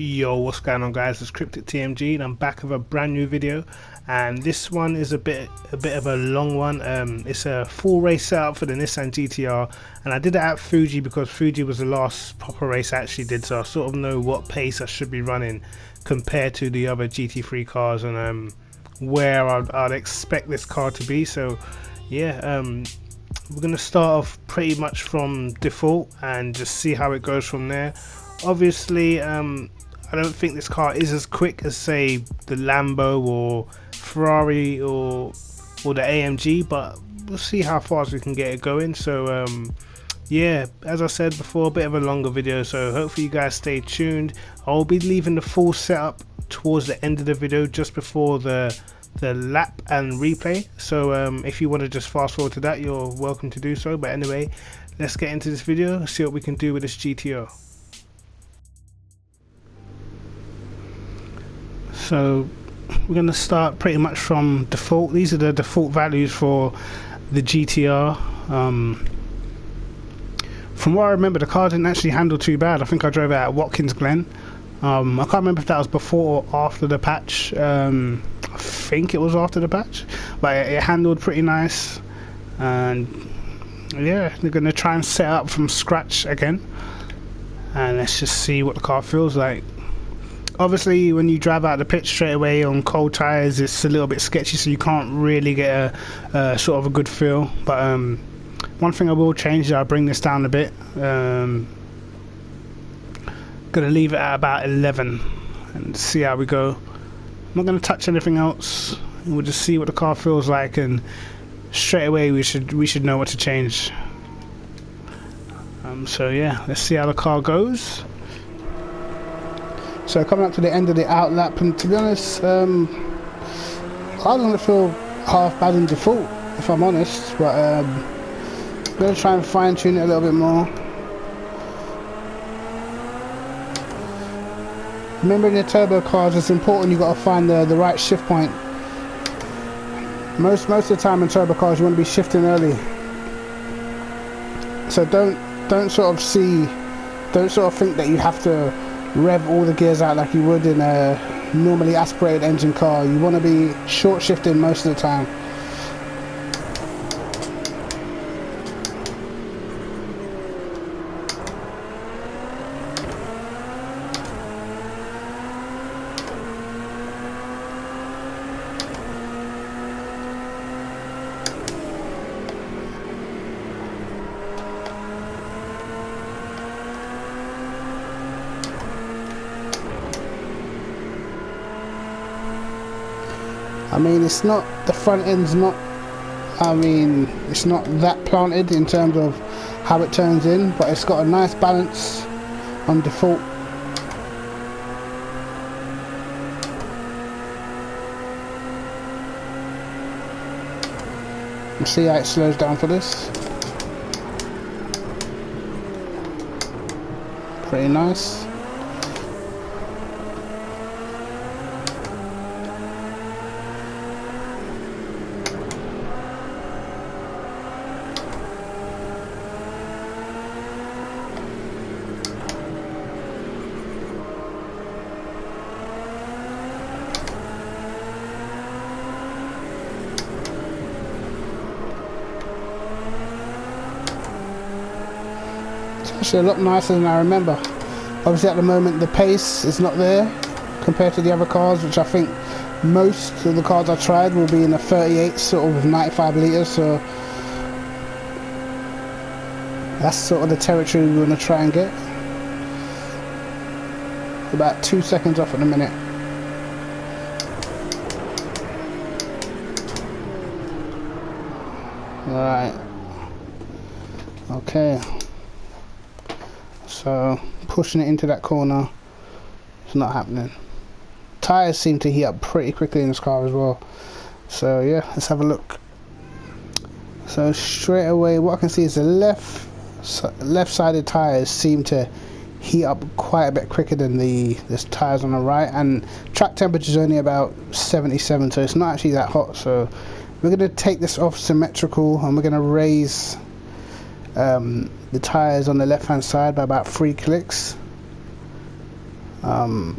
Yo, what's going on, guys? It's Cryptic TMG and I'm back with a brand new video, and this one is a bit of a long one. It's a full race setup for the Nissan GTR, and I did it at Fuji because Fuji was the last proper race I actually did, so I sort of know what pace I should be running compared to the other GT3 cars, and where I'd expect this car to be. So yeah, we're gonna start off pretty much from default and just see how it goes from there. Obviously, I don't think this car is as quick as, say, the Lambo or Ferrari or the AMG, but we'll see how fast we can get it going. So yeah, as I said before, a bit of a longer video, so hopefully you guys stay tuned. I'll be leaving the full setup towards the end of the video, just before the lap and replay. So if you want to just fast forward to that, you're welcome to do so. But anyway, let's get into this video, see what we can do with this GTR. So we're going to start pretty much from default. These are the default values for the GTR. From what I remember, the car didn't actually handle too bad. I think I drove it at Watkins Glen. I can't remember if that was before or after the patch. I think it was after the patch, but it handled pretty nice. And yeah, they're going to try and set up from scratch again, and let's just see what the car feels like. Obviously, when you drive out the pit straight away on cold tyres, it's a little bit sketchy, so you can't really get a sort of a good feel. But one thing I will change is I'll bring this down a bit. Gonna leave it at about 11 and see how we go. I'm not gonna touch anything else. We'll just see what the car feels like, and straight away we should know what to change. So yeah, let's see how the car goes. So coming up to the end of the out lap, and to be honest, I don't feel half bad in default, if I'm honest, but I'm going to try and fine tune it a little bit more. Remember, in the turbo cars, it's important you've got to find the right shift point. Most of the time in turbo cars you want to be shifting early. So don't sort of think that you have to rev all the gears out like you would in a normally aspirated engine car. You want to be short shifting most of the time. I mean, it's not, the front end's not, it's not that planted in terms of how it turns in, but it's got a nice balance on default. Let's see how it slows down for this. Pretty nice. Actually a lot nicer than I remember. Obviously at the moment the pace is not there compared to the other cars, which I think most of the cars I tried will be in the 38 sort of 95 litres, so that's sort of the territory we want to try and get. About 2 seconds off at the minute. Alright. Okay. So pushing it into that corner, it's not happening. Tires seem to heat up pretty quickly in this car as well. So yeah, let's have a look. So straight away what I can see is the left-sided tires seem to heat up quite a bit quicker than the tires on the right, and track temperature is only about 77, so it's not actually that hot. So we're going to take this off symmetrical, and we're going to raise the tires on the left hand side by about 3 clicks. And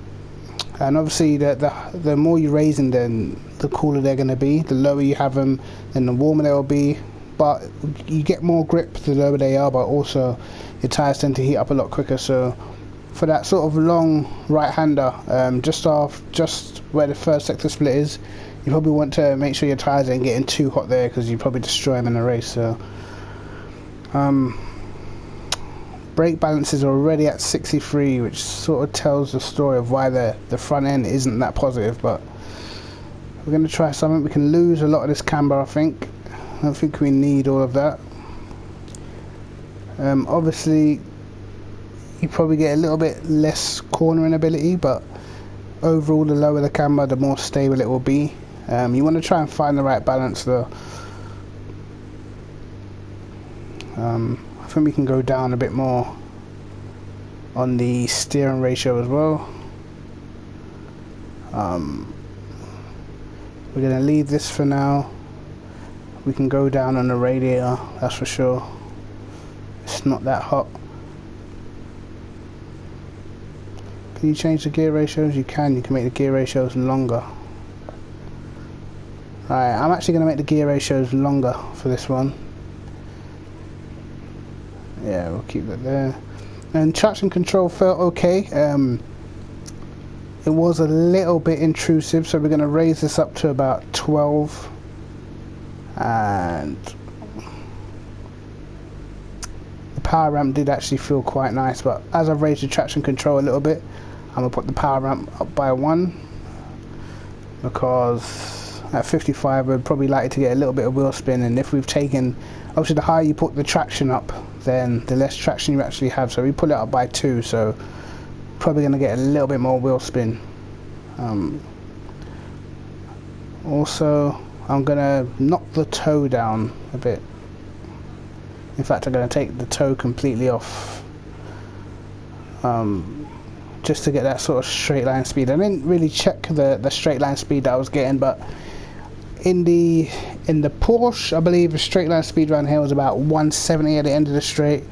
obviously the more you raise them, then the cooler they're going to be. The lower you have them, then the warmer they will be. But you get more grip the lower they are, but also your tyres tend to heat up a lot quicker. So for that sort of long right-hander, just where the first sector split is, you probably want to make sure your tyres ain't getting too hot there, because you probably destroy them in a race. So brake balance is already at 63, which sort of tells the story of why the front end isn't that positive. But we're going to try something. We can lose a lot of this camber, I think. I don't think we need all of that. Obviously you probably get a little bit less cornering ability, but overall the lower the camber, the more stable it will be. You want to try and find the right balance though. I think we can go down a bit more on the steering ratio as well. We're going to leave this for now. We can go down on the radiator, that's for sure. It's not that hot. Can you change the gear ratios? You can make the gear ratios longer. Right, I'm actually going to make the gear ratios longer for this one. Yeah, we'll keep that there. And traction control felt okay. It was a little bit intrusive, so we're going to raise this up to about 12. And the power ramp did actually feel quite nice, but as I've raised the traction control a little bit, I'm going to put the power ramp up by 1, because at 55 we're probably likely to get a little bit of wheel spin, and if we've taken, obviously the higher you put the traction up, then the less traction you actually have. So we put it up by 2, so probably going to get a little bit more wheel spin. Also, I'm going to knock the toe down a bit. In fact, I'm going to take the toe completely off, just to get that sort of straight line speed. I didn't really check the straight line speed that I was getting, but in the Porsche, I believe the straight line speed around here was about 170 at the end of the straight.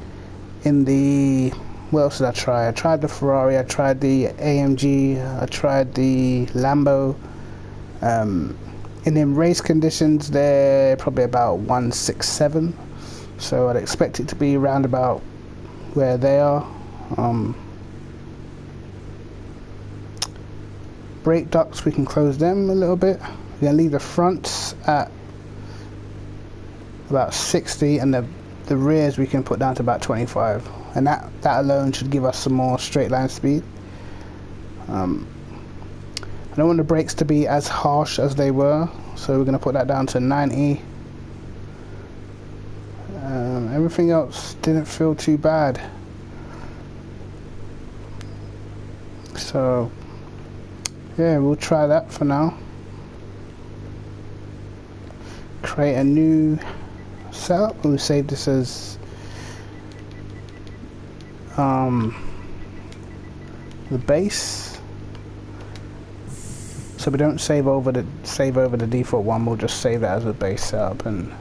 In the, what else did I try? I tried the Ferrari, I tried the AMG, I tried the Lambo. And in race conditions, they're probably about 167. So I'd expect it to be around about where they are. Brake ducts, we can close them a little bit. We're going to leave the fronts at about 60, and the rears we can put down to about 25, and that alone should give us some more straight line speed. I don't want the brakes to be as harsh as they were, so we're going to put that down to 90. Everything else didn't feel too bad, so yeah, we'll try that for now. Create a new setup. We'll save this as the base, so we don't save over the default one. We'll just save that as a base setup. And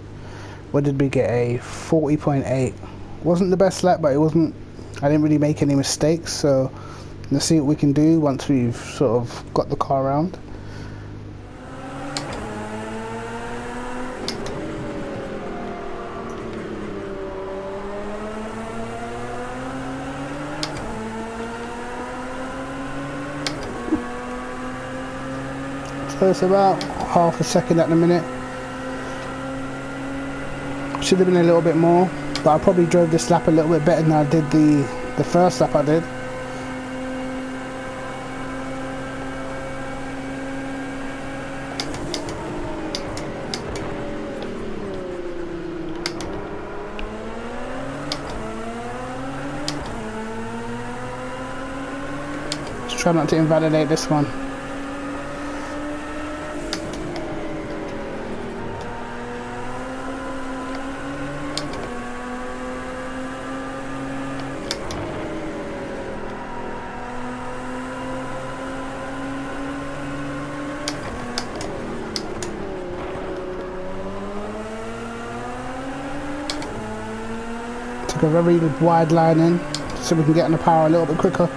what did we get? A 40.8. Wasn't the best lap, but it wasn't, I didn't really make any mistakes. So let's see what we can do once we've sort of got the car around. So it's about half a second at the minute. Should have been a little bit more, but I probably drove this lap a little bit better than I did the first lap I did. Just try not to invalidate this one. Took a very wide line in so we can get on the power a little bit quicker.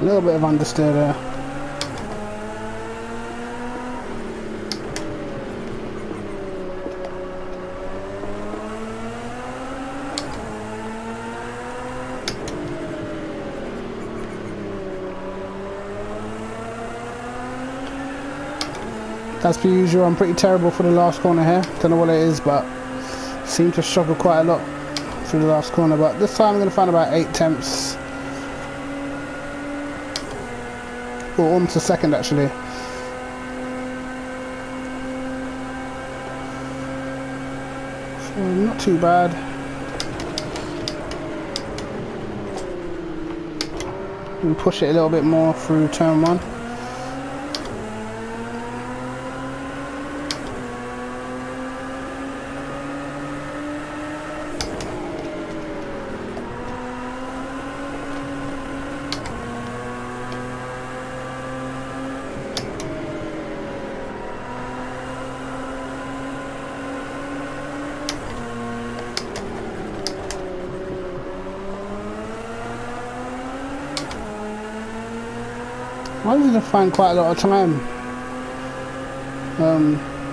A little bit of understeer there. As per usual, I'm pretty terrible for the last corner here. Don't know what it is, but seem to struggle quite a lot through the last corner. But this time I'm going to find about 8 tenths. Or almost a second actually. So not too bad. And push it a little bit more through turn 1. I was going to find quite a lot of time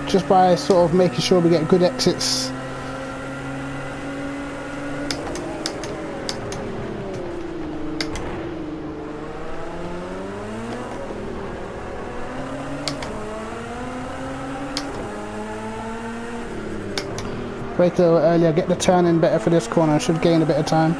just by sort of making sure we get good exits. Brake a little earlier, get the turn in better for this corner. I should gain a bit of time.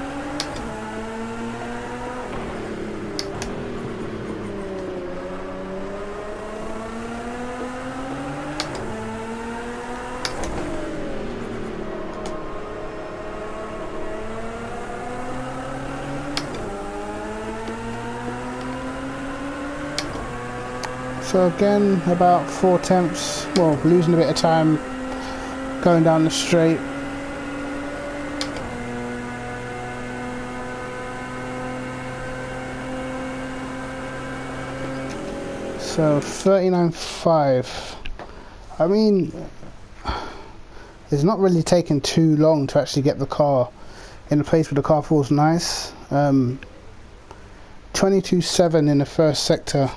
So again, about 4 tenths, well, losing a bit of time going down the straight. So 39.5. I mean, it's not really taken too long to actually get the car in a place where the car feels nice. 22.7 in the first sector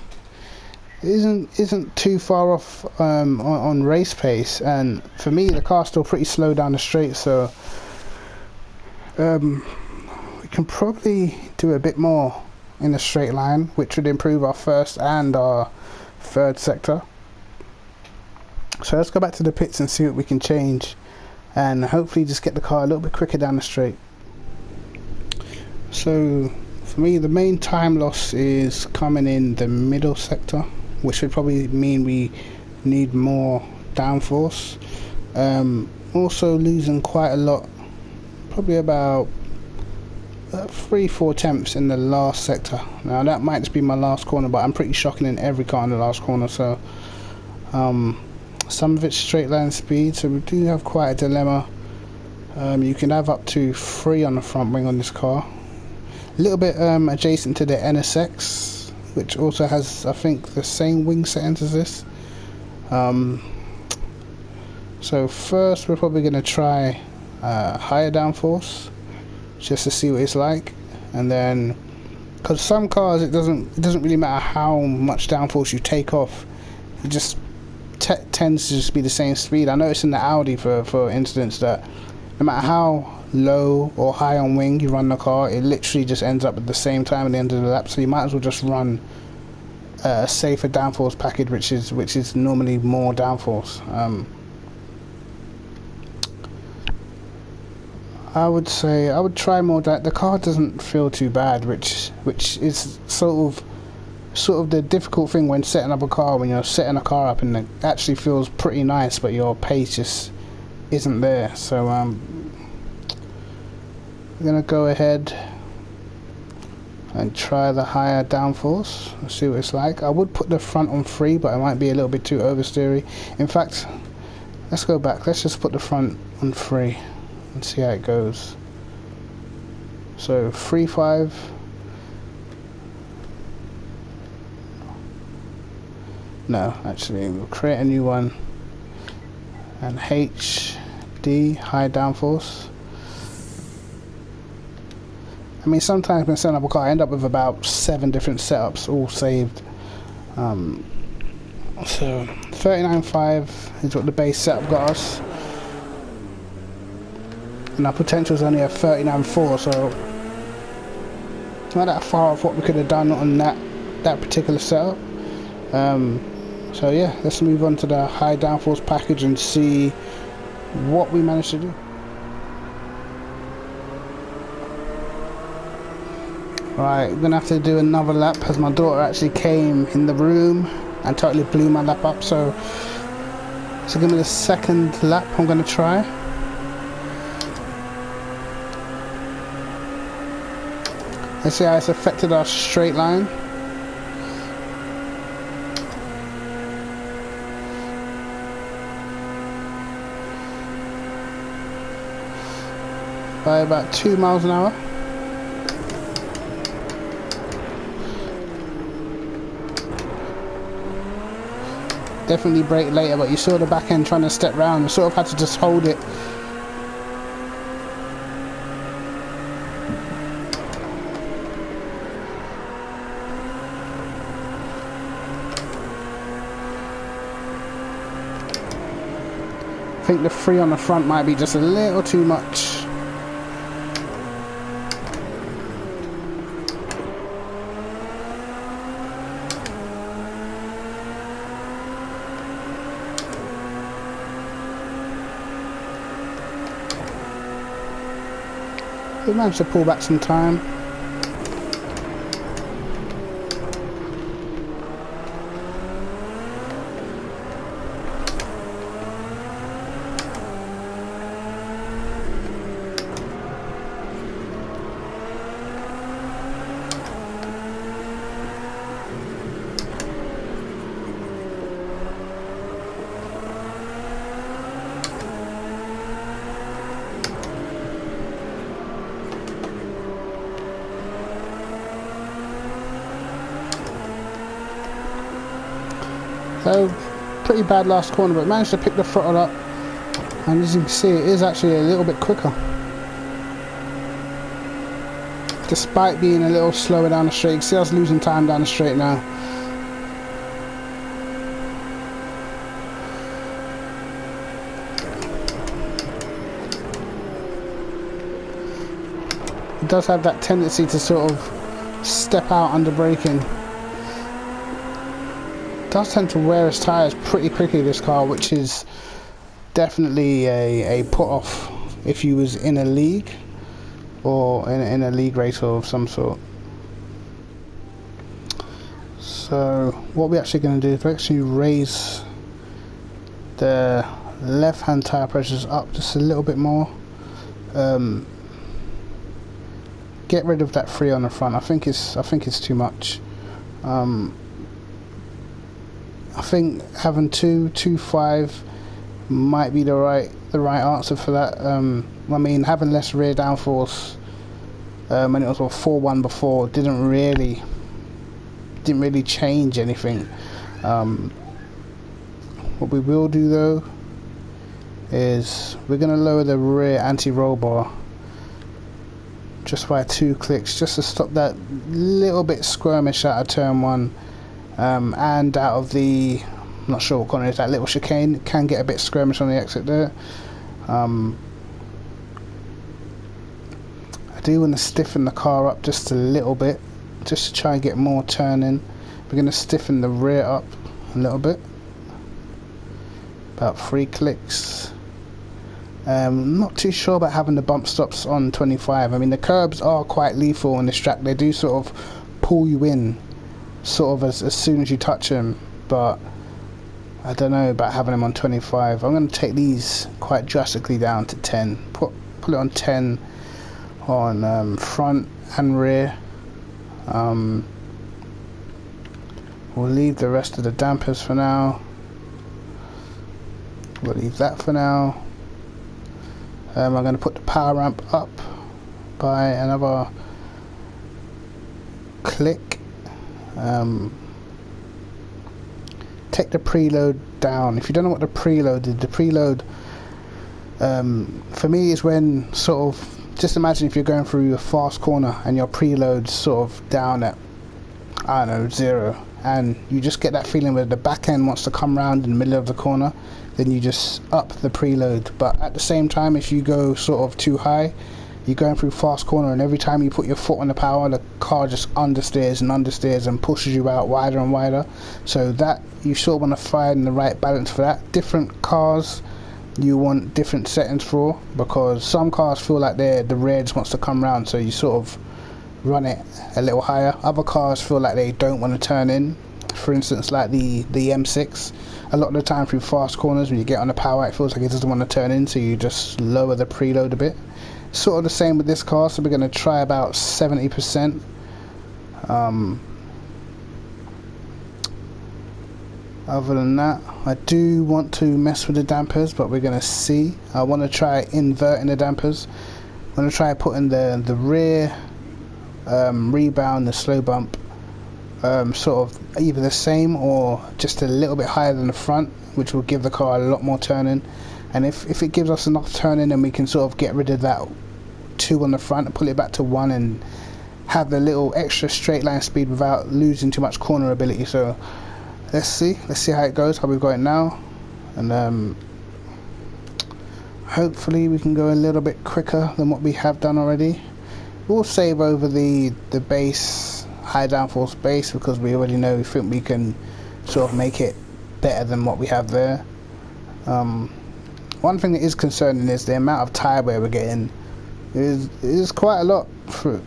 isn't too far off on race pace, and for me the car's still pretty slow down the straight, so we can probably do a bit more in the straight line, which would improve our first and our third sector. So let's go back to the pits and see what we can change, and hopefully just get the car a little bit quicker down the straight. So for me the main time loss is coming in the middle sector, which would probably mean we need more downforce. Also losing quite a lot, probably about 3-4 tenths in the last sector. Now that might just be my last corner, but I'm pretty shocking in every car in the last corner. So some of it's straight line speed, so we do have quite a dilemma. You can have up to 3 on the front wing on this car. A little bit adjacent to the NSX, which also has, I think, the same wing settings as this. So first we're probably going to try higher downforce, just to see what it's like, and then, because some cars it doesn't really matter how much downforce you take off, it just tends to just be the same speed. I noticed in the Audi, for instance, that no matter how low or high on wing you run the car, it literally just ends up at the same time at the end of the lap. So you might as well just run a safer downforce package, which is normally more downforce. I would say I would try more. The car doesn't feel too bad, which is sort of the difficult thing when setting up a car, when you're setting a car up and it actually feels pretty nice, but your pace just isn't there. So I'm gonna go ahead and try the higher downforce and see what it's like. I would put the front on 3, but it might be a little bit too oversteery. In fact, let's go back. Let's just put the front on 3 and see how it goes. So 3.5. No, actually, we'll create a new one. And HD, high downforce. I mean, sometimes when setting up a car, I end up with about 7 different setups all saved. So 39.5 is what the base setup got us, and our potential is only at 39.4, so not that far off what we could have done on that particular setup. So yeah, let's move on to the high downforce package and see what we managed to do. Right, I'm gonna have to do another lap as my daughter actually came in the room and totally blew my lap up. So give me the second lap I'm gonna try. Let's see how it's affected our straight line. By about 2 miles an hour. Definitely brake later, but you saw the back end trying to step round. I sort of had to just hold it. I think the 3 on the front might be just a little too much. We managed to pull back some time. So, pretty bad last corner, but managed to pick the throttle up, and as you can see, it is actually a little bit quicker. Despite being a little slower down the straight, you can see us losing time down the straight now. It does have that tendency to sort of step out under braking. Does tend to wear its tyres pretty quickly, this car, which is definitely a put off if you was in a league or in a league race of some sort. So what we're actually going to do is we're actually raise the left hand tyre pressures up just a little bit more. Get rid of that 3 on the front. I think it's too much. I think having 2.5 might be the right answer for that. I mean, having less rear downforce when it was 4.1 before didn't really change anything. What we will do though is we're going to lower the rear anti-roll bar just by 2 clicks, just to stop that little bit skirmish out of turn 1. And out of the, I'm not sure what corner it is, that little chicane, it can get a bit skirmish on the exit there. I do want to stiffen the car up just a little bit, just to try and get more turning. We're going to stiffen the rear up a little bit, about 3 clicks. Not too sure about having the bump stops on 25. I mean, the curbs are quite lethal on this track. They do sort of pull you in sort of as soon as you touch them, but I don't know about having them on 25. I'm going to take these quite drastically down to 10. Put it on 10 on front and rear. We'll leave the rest of the dampers for now. We'll leave that for now. I'm going to put the power ramp up by another click. Take the preload down. If you don't know what the preload is, the preload for me is when sort of just imagine if you're going through a fast corner and your preload's sort of down at, I don't know, 0, and you just get that feeling where the back end wants to come round in the middle of the corner, then you just up the preload. But at the same time, if you go sort of too high, you're going through fast corner, and every time you put your foot on the power, the car just understeers and pushes you out wider and wider. So that you sort of want to find the right balance for that. Different cars you want different settings for, because some cars feel like the rear just wants to come round, so you sort of run it a little higher. Other cars feel like they don't want to turn in. For instance, like the M6, a lot of the time through fast corners when you get on the power, it feels like it doesn't want to turn in, so you just lower the preload a bit. Sort of the same with this car, so we're going to try about 70%. Other than that, I do want to mess with the dampers, but we're going to see. I want to try inverting the dampers. I'm going to try putting the rear rebound, the slow bump, sort of either the same or just a little bit higher than the front, which will give the car a lot more turning. And if it gives us enough turning, then we can sort of get rid of that 2 on the front and pull it back to 1 and have the little extra straight line speed without losing too much corner ability. So let's see how it goes, how we've got it now, and hopefully we can go a little bit quicker than what we have done already. We'll save over the base, high downforce base, because we already know, we think we can sort of make it better than what we have there. One thing that is concerning is the amount of tyre wear we're getting is quite a lot. For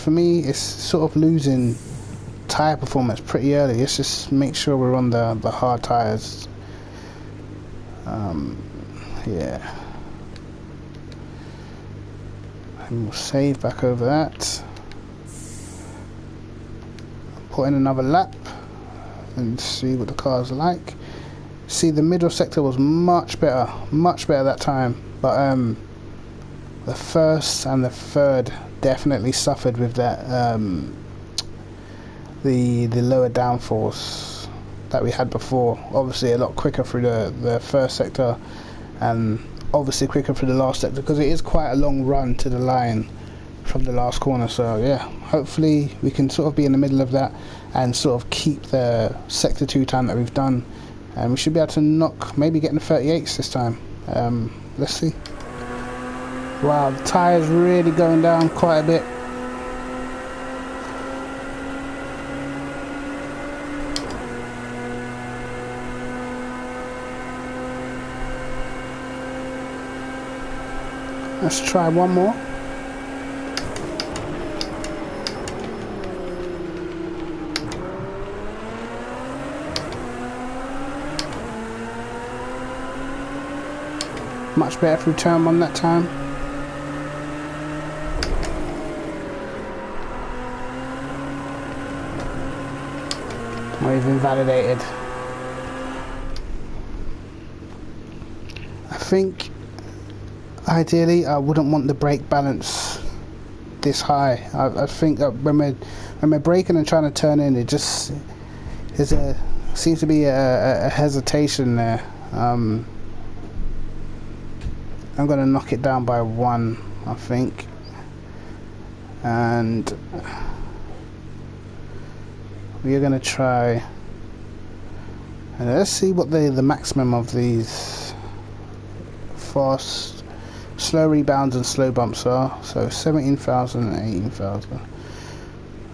me, it's sort of losing tyre performance pretty early. Let's just make sure we're on the hard tyres. Yeah. And we'll save back over that. Put in another lap and see what the car's like. See, the middle sector was much better that time, but the first and the third definitely suffered with that, the lower downforce that we had before. Obviously a lot quicker through the first sector, and obviously quicker through the last sector, because it is quite a long run to the line from the last corner. So yeah, hopefully we can sort of be in the middle of that and sort of keep the sector 2 time that we've done, and we should be able to knock, maybe get in the 38s this time. Let's see. Wow, the tyres really going down quite a bit. Let's try one more. Much better through turn 1 that time. We've invalidated. I think ideally I wouldn't want the brake balance this high. I think that when we're braking and trying to turn in, it just seems to be a hesitation there. I'm gonna knock it down by 1, I think, and we are going to try, and let's see what the maximum of these fast, slow rebounds and slow bumps are. So 17,000 and 18,000.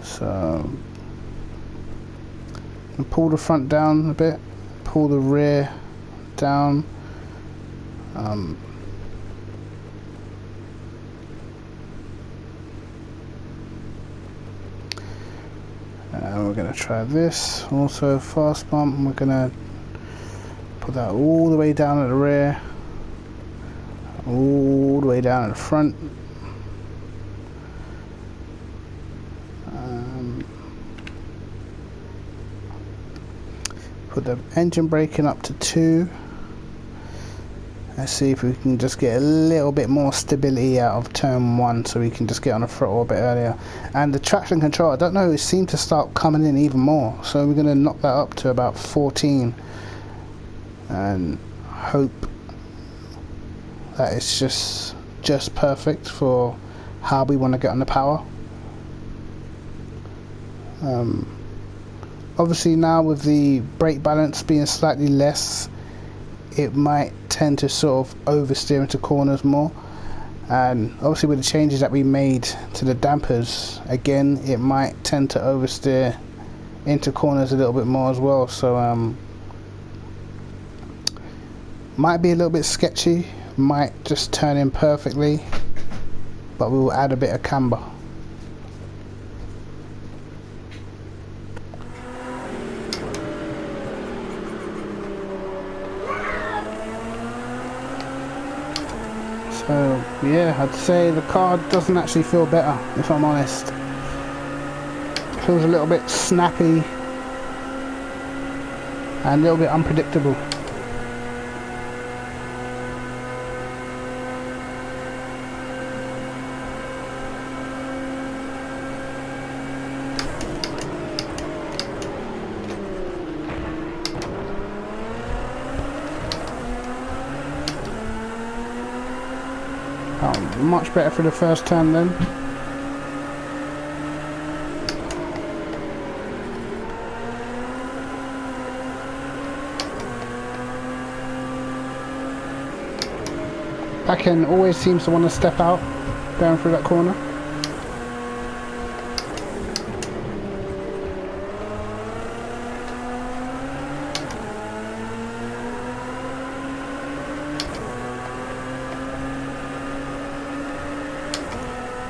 So and pull the front down a bit, pull the rear down. We're going to try this, also fast bump, and we're going to put that all the way down at the rear, all the way down at the front. Put the engine braking up to 2. Let's see if we can just get a little bit more stability out of turn 1, so we can just get on the throttle a bit earlier. And the traction control, I don't know, it seemed to start coming in even more, so we're going to knock that up to about 14 and hope that it's just just perfect for how we want to get on the power. Obviously now with the brake balance being slightly less, it might tend to sort of oversteer into corners more, and obviously with the changes that we made to the dampers, again it might tend to oversteer into corners a little bit more as well. So might be a little bit sketchy, might just turn in perfectly, but we will add a bit of camber. So yeah, I'd say the car doesn't actually feel better, if I'm honest. It feels a little bit snappy and a little bit unpredictable. Oh, much better for the first turn then. Back end always seems to want to step out going through that corner.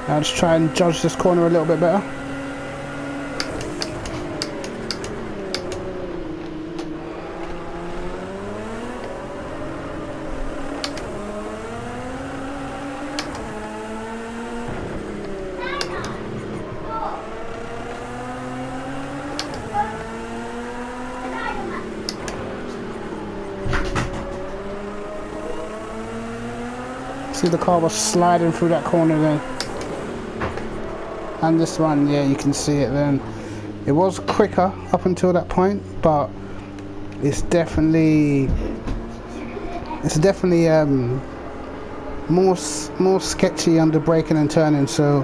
I'll just try and judge this corner a little bit better. See, the car was sliding through that corner then. And this one, yeah, you can see it then. It was quicker up until that point, but it's definitely more sketchy under braking and turning. So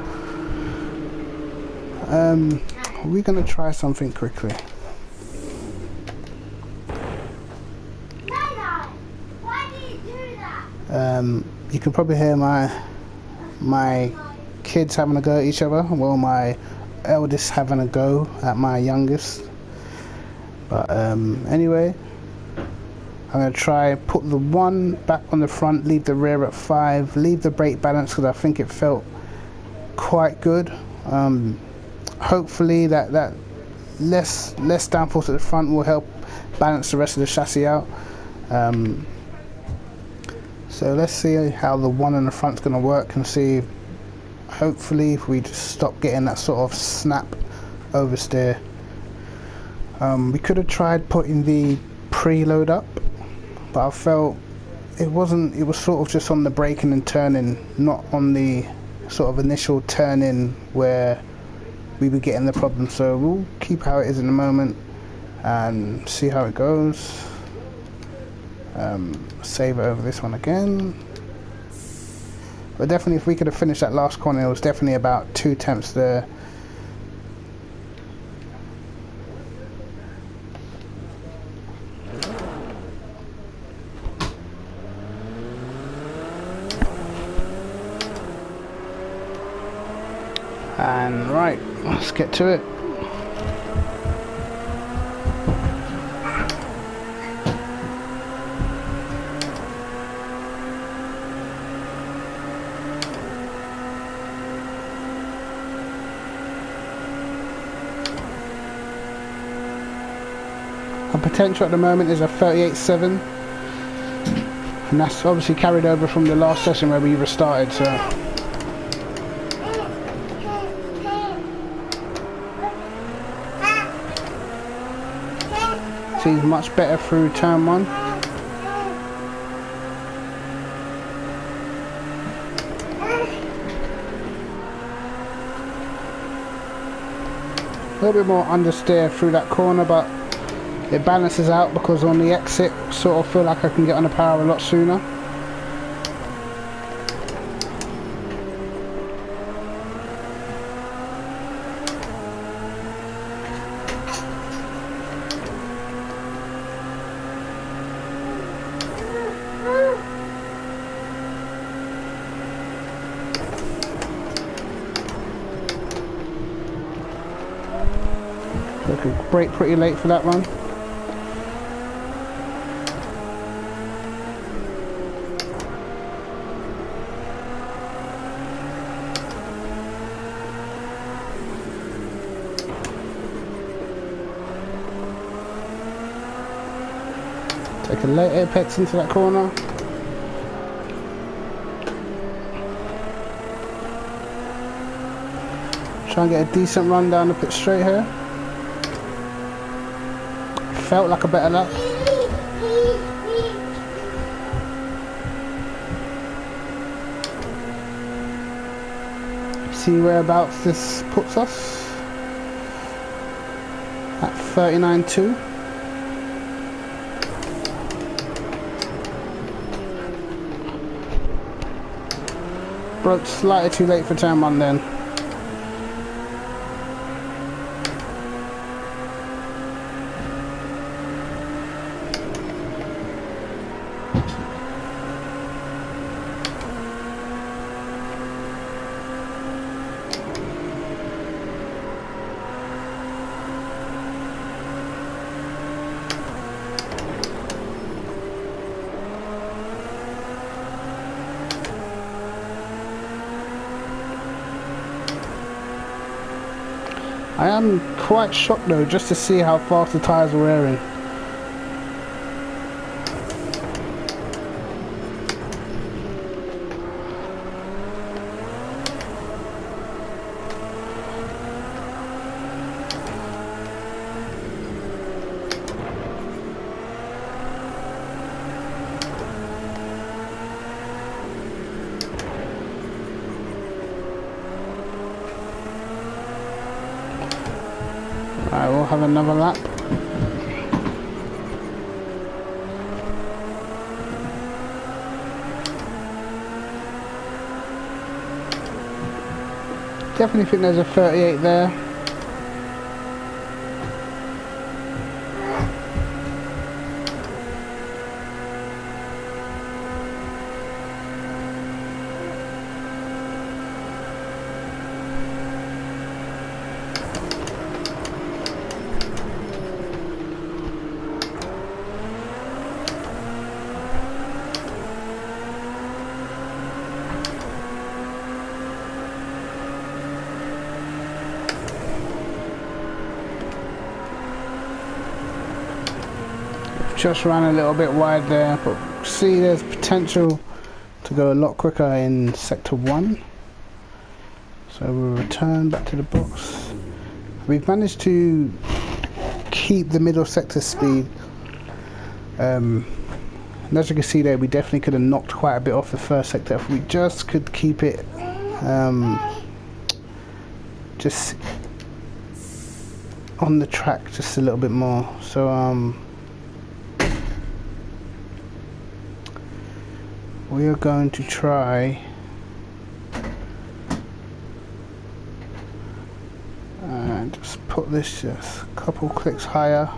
we're gonna try something quickly. You can probably hear my kids having a go at each other. Well, my eldest having a go at my youngest. But anyway, I'm going to try put the 1 back on the front, leave the rear at 5, leave the brake balance because I think it felt quite good. Hopefully that less downforce at the front will help balance the rest of the chassis out. So let's see how the 1 in the front's going to work, and see, hopefully, if we just stop getting that sort of snap oversteer. We could have tried putting the preload up, but I felt it was sort of just on the braking and turning, not on the sort of initial turn-in where we were getting the problem. So we'll keep how it is in a moment and see how it goes. Save it over this one again. But definitely, if we could have finished that last corner, it was definitely about 2 tenths there. And right, let's get to it. Our potential at the moment is a 38.7, and that's obviously carried over from the last session where we restarted. So seems much better through turn 1. A little bit more understeer through that corner, but it balances out because on the exit sort of feel like I can get on the power a lot sooner. Could brake pretty late for that one. Take a late apex into that corner. Try and get a decent run down the pit straight here. Felt like a better lap. See whereabouts this puts us at 39.2. Broke slightly too late for turn 1 then. I am quite shocked though, just to see how fast the tyres are wearing. I will have another lap. Definitely think there's a 38 there. Just ran a little bit wide there, but see there's potential to go a lot quicker in sector 1. So we'll return back to the box. We've managed to keep the middle sector speed. And as you can see there, we definitely could have knocked quite a bit off the first sector if we just could keep it just on the track just a little bit more. So we are going to try and just put this just a couple clicks higher.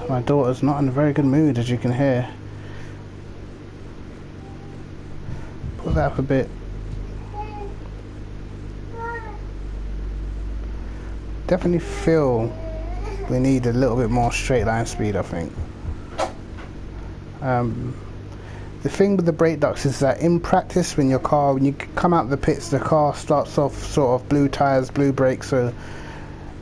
My daughter's not in a very good mood, as you can hear. Put that up a bit. Definitely feel we need a little bit more straight line speed, I think. The thing with the brake ducts is that in practice, when you come out of the pits, the car starts off sort of blue tyres, blue brakes, so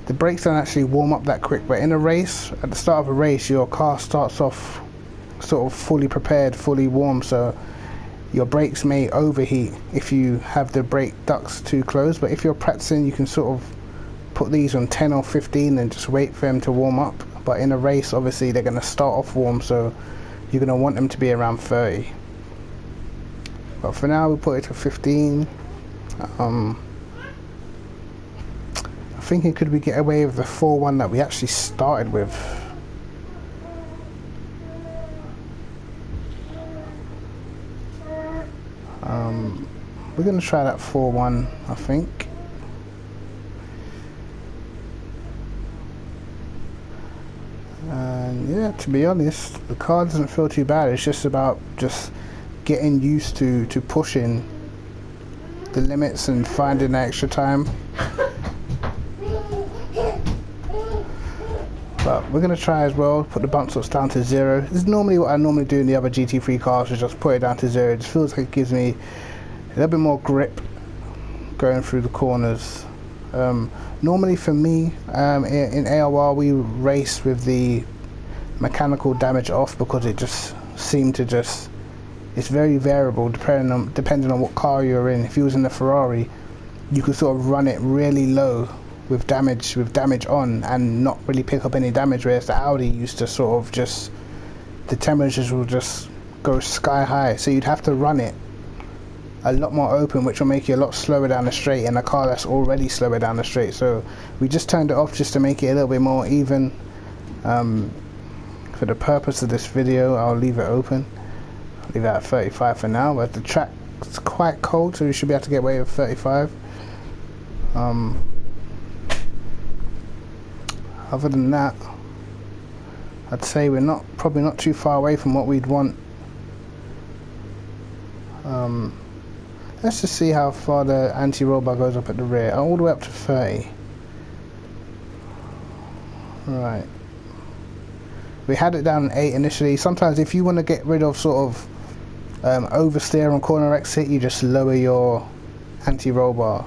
the brakes don't actually warm up that quick. But in a race, at the start of a race, your car starts off sort of fully prepared, fully warm, so your brakes may overheat if you have the brake ducts too close. But if you're practicing, you can sort of put these on 10 or 15 and just wait for them to warm up. But in a race, obviously they're going to start off warm, so you're going to want them to be around 30. But for now, we put it to 15. I'm thinking, could we get away with the 4.1 that we actually started with? We're going to try that 4.1, I think. And yeah, to be honest, the car doesn't feel too bad. It's just about just getting used to pushing the limits and finding the extra time. But we're going to try as well, put the bump stops down to 0. This is normally what I normally do in the other GT3 cars, is just put it down to 0. It just feels like it gives me a little bit more grip going through the corners. Normally for me, in ARR we race with the mechanical damage off, because it just seemed to just, it's very variable depending on what car you're in. If you was in the Ferrari, you could sort of run it really low with damage on and not really pick up any damage, whereas the Audi used to sort of just, the temperatures will just go sky high, so you'd have to run it a lot more open, which will make you a lot slower down the straight in a car that's already slower down the straight. So we just turned it off just to make it a little bit more even. For the purpose of this video, I'll leave it open. I'll leave it at 35 for now, but the track's quite cold, so we should be able to get away with 35. Other than that, I'd say we're probably not too far away from what we'd want. Let's just see how far the anti-roll bar goes up at the rear. All the way up to 30. Right. We had it down at 8 initially. Sometimes if you want to get rid of sort of oversteer on corner exit, you just lower your anti-roll bar.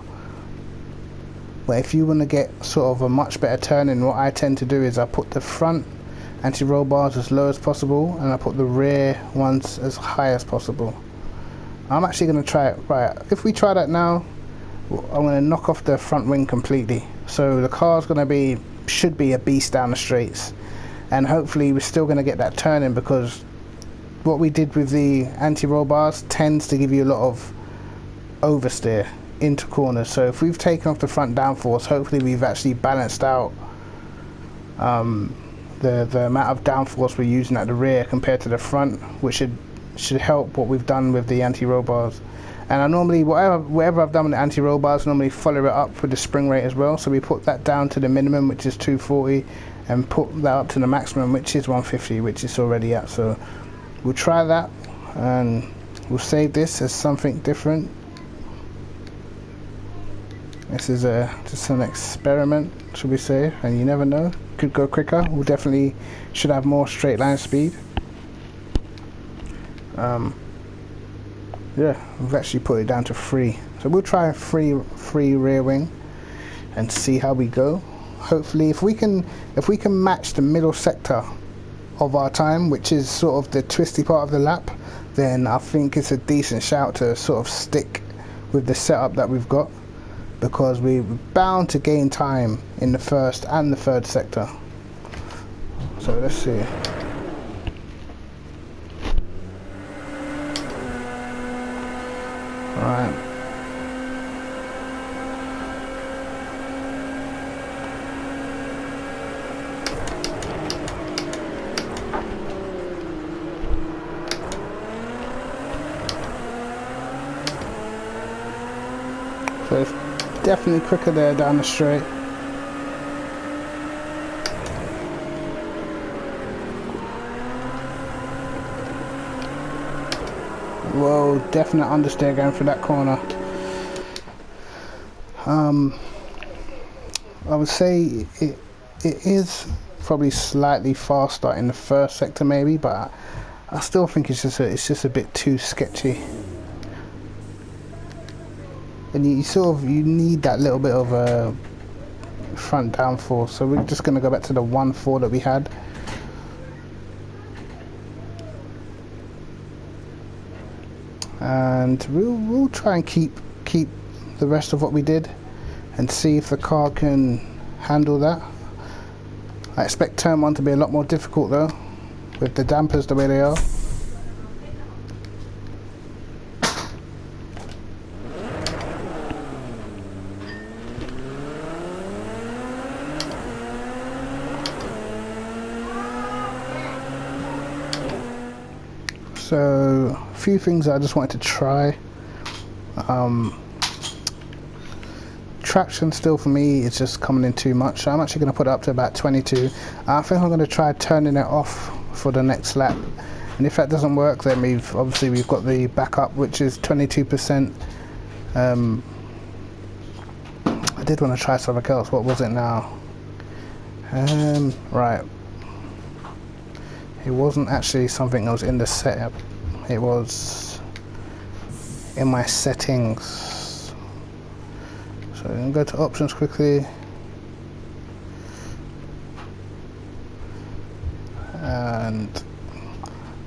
But if you want to get sort of a much better turning, what I tend to do is I put the front anti-roll bars as low as possible, and I put the rear ones as high as possible. I'm actually going to try it. Right, if we try that now, I'm going to knock off the front wing completely. So the car's going to should be a beast down the straights, and hopefully we're still going to get that turning, because what we did with the anti-roll bars tends to give you a lot of oversteer into corners. So if we've taken off the front downforce, hopefully we've actually balanced out the amount of downforce we're using at the rear compared to the front, which should help what we've done with the anti-roll bars. And I normally, whatever I've done with the anti-roll bars, normally follow it up with the spring rate as well. So we put that down to the minimum, which is 240, and put that up to the maximum, which is 150, which it's already at. So we'll try that, and we'll save this as something different. This is just an experiment, should we say, and you never know, could go quicker. We'll definitely should have more straight line speed. Yeah, we've actually put it down to 3, so we'll try a free rear wing and see how we go. Hopefully if we can match the middle sector of our time, which is sort of the twisty part of the lap, then I think it's a decent shout to sort of stick with the setup that we've got, because we're bound to gain time in the first and the third sector. So let's see. Right. So it's definitely quicker there down the straight. Whoa, definite understeer going through that corner. I would say it is probably slightly faster in the first sector maybe, but I still think it's just a bit too sketchy. And you need that little bit of a front downforce. So we're just going to go back to the 1.4 that we had. And we'll try and keep the rest of what we did and see if the car can handle that. I expect turn 1 to be a lot more difficult though, with the dampers the way they are. So a few things I just wanted to try. Traction still for me is just coming in too much, so I'm actually going to put it up to about 22. I think I'm going to try turning it off for the next lap, and if that doesn't work, then we've got the backup, which is 22% I did want to try something else. What was it now? Right. It wasn't actually something that was in the setup. It was in my settings. So I'm going to go to options quickly. And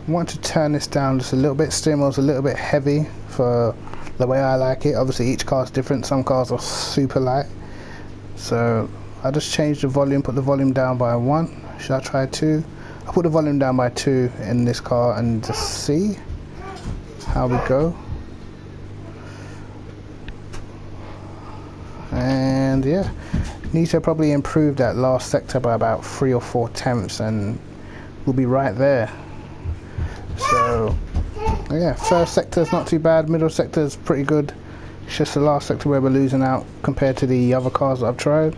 I want to turn this down just a little bit. Steering wheel's a little bit heavy for the way I like it. Obviously each car is different. Some cars are super light. So I just changed the volume, put the volume down by 1. Should I try 2? I'll put the volume down by 2 in this car and just see how we go. And yeah, need to probably improve that last sector by about 3 or 4 tenths and we'll be right there. So yeah, first sector is not too bad, middle sector is pretty good. It's just the last sector where we're losing out compared to the other cars that I've tried.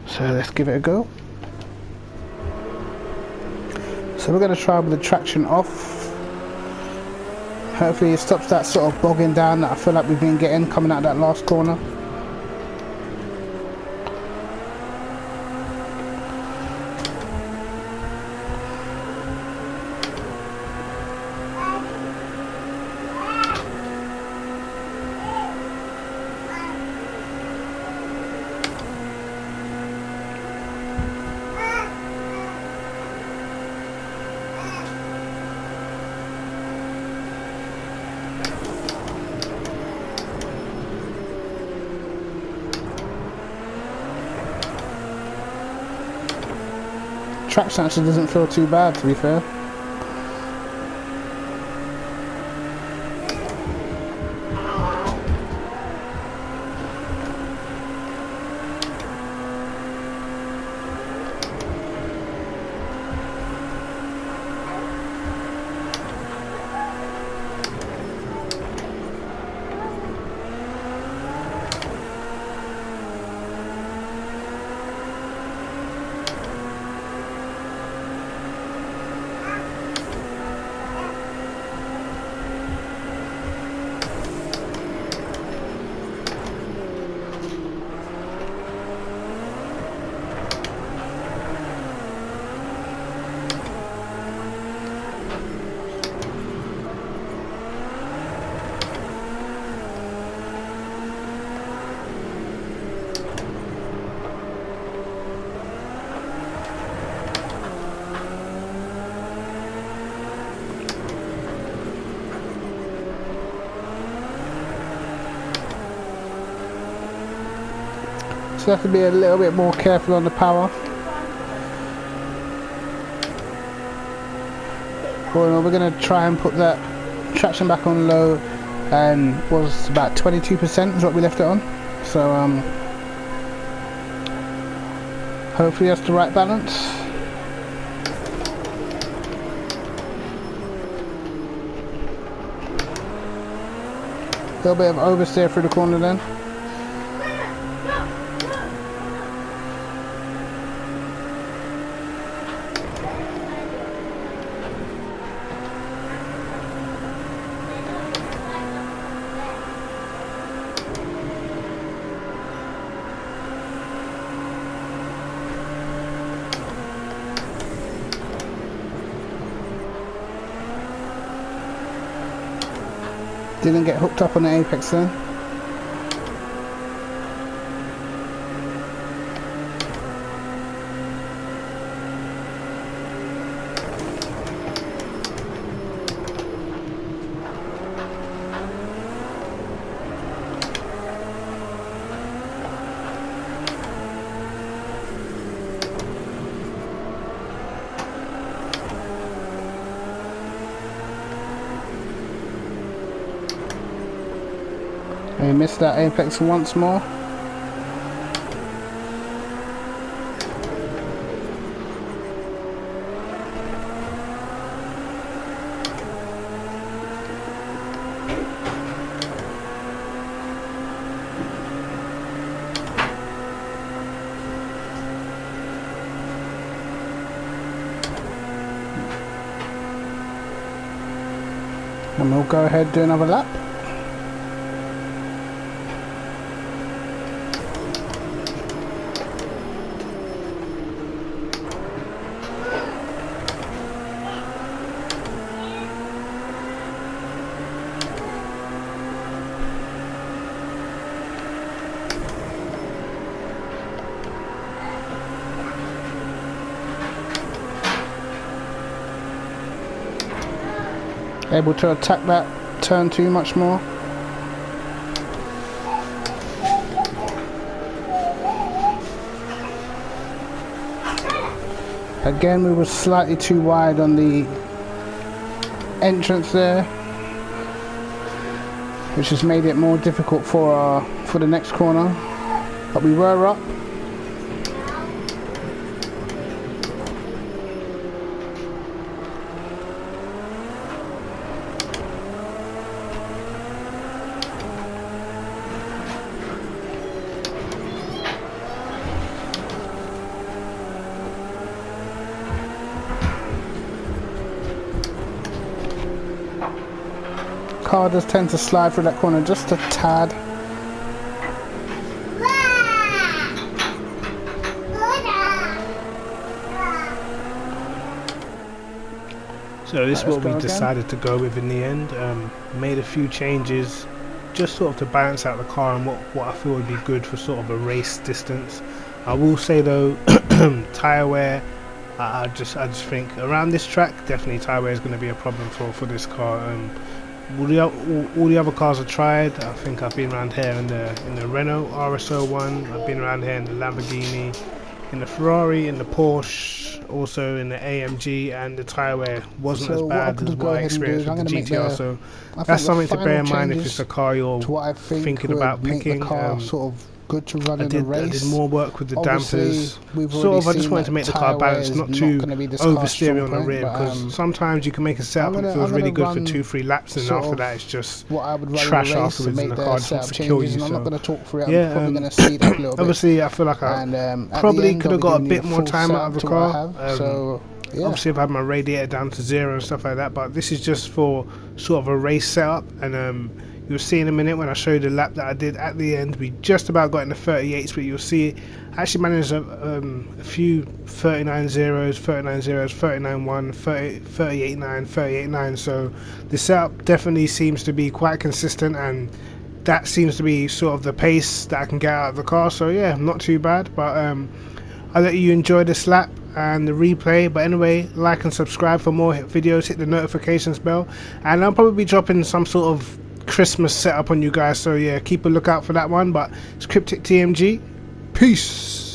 So let's give it a go. So we're going to try with the traction off. Hopefully it stops that sort of bogging down that I feel like we've been getting coming out of that last corner. Traction actually doesn't feel too bad, to be fair. So I have to be a little bit more careful on the power. Well, we're going to try and put that traction back on low, and was about 22% is what we left it on. So hopefully that's the right balance. A little bit of oversteer through the corner then. Didn't get hooked up on the apex then. We missed that apex once more. And we'll go ahead and do another lap. able to attack that turn 2 much more. Again, we were slightly too wide on the entrance there, which has made it more difficult for the next corner, but we were up. Car does tend to slide through that corner just a tad. So this is what we decided to go with in the end. Made a few changes just sort of to balance out the car and what I feel would be good for sort of a race distance. I will say though, tyre wear, I just think around this track definitely tyre wear is going to be a problem for this car. All the other cars I tried, I think I've been around here in the Renault RSO one, I've been around here in the Lamborghini, in the Ferrari, in the Porsche, also in the AMG, and the tyre wear wasn't as bad as what I experienced with the GTR, so that's something to bear in mind if it's a car you're thinking about picking. Sort of good to run in a race. I did more work with the dampers. I just wanted to make the car balanced, not too oversteering on the rear, because sometimes you can make a setup and it feels really good for 2-3 laps, and after that it's just trash afterwards, and the car just wants to kill you. I'm not going to talk through it. Yeah, I'm probably going to speed up a little bit. Obviously, I feel like I probably could have got a bit more time out of the car. Yeah. Obviously, I've had my radiator down to 0 and stuff like that, but this is just for sort of a race setup, and you'll see in a minute when I show you the lap that I did at the end. We just about got in the 38s, but you'll see I actually managed a few 39 zeros, 39 zeros, 39 1, 38 9, 38 9. So the setup definitely seems to be quite consistent, and that seems to be sort of the pace that I can get out of the car. So yeah, not too bad, but I'll let you enjoy this lap and the replay. But anyway, like and subscribe for more videos, hit the notifications bell, and I'll probably be dropping some sort of Christmas setup on you guys, so yeah, keep a lookout for that one. But it's Cryptic TMG, peace.